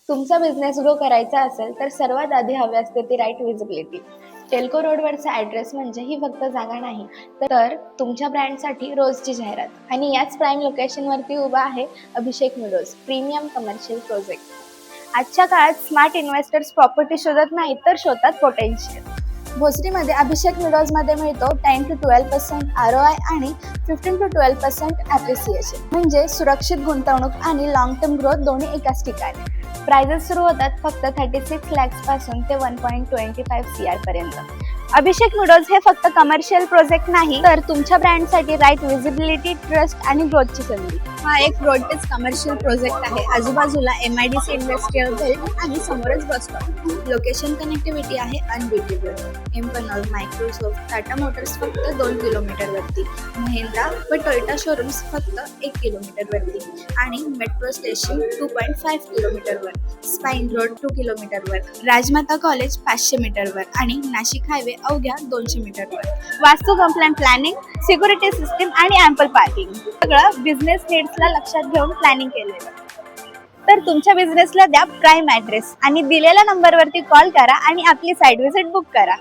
तुमचा business grow करायचा असेल तर सर्वात आधी हवी असते ती राईट विजिबिलिटी. टेल्को रोडवरचा ॲड्रेस म्हणजे ही फक्त जागा नाही, तर तुमच्या ब्रँडसाठी रोजची जाहिरात. आणि याच प्राईम लोकेशनवरती उभा आहे अभिषेक मिडोज प्रीमियम कमर्शियल प्रोजेक्ट. आजच्या काळात स्मार्ट इन्व्हेस्टर्स प्रॉपर्टी शोधत नाहीत तर शोधतात पोटेन्शियल. भोसरीमध्ये अभिषेक मिडोजमध्ये मिळतो 10 to 12% ROI आणि 15 to 12% ॲप्रिसिएशन. म्हणजे सुरक्षित गुंतवणूक आणि लॉंग टर्म ग्रोथ दोन्ही एकाच ठिकाणी. प्राइजेस सुरू होतात फक्त 36 lakhs पासून ते 1.25 CR पर्यंत. अभिषेक मिडोज हे फक्त कमर्शियल प्रोजेक्ट नाही, तर तुमच्या ब्रँडसाठी राईट विजिबिलिटी, ट्रस्ट आणि ग्रोथची संधी. हा एक रोडटेच कमर्शियल प्रोजेक्ट आहे. आजूबाजूला MIDC इंडस्ट्रियल बेल्ट आणि समोरच बस स्टॉप. लोकेशन कनेक्टिव्हिटी आहे अनबिटेबल. एम्पनॉल, मायक्रोसॉफ्ट, टाटा मोटर्स फक्त 2 किलोमीटरवरती, महिंद्रा व टोयोटा शोरूम्स फक्त 1 किलोमीटरवरती आणि मेट्रो स्टेशन 2.5 किलोमीटरवर, स्पाईन रोड 2 किलोमीटरवर, राजमाता कॉलेज 500 मीटरवर आणि नाशिक हायवे अवघ्या 200 मीटरवर. वास्तू कंप्लेंट प्लॅनिंग, सिक्युरिटी सिस्टीम आणि ॲम्पल पार्किंग सगळं बिझनेस नीड्सला लक्षात घेऊन प्लॅनिंग केलेलं. तर तुमच्या बिझनेसला द्या प्राईम ॲड्रेस आणि दिलेल्या नंबरवरती कॉल करा आणि आपली साईट व्हिजिट बुक करा.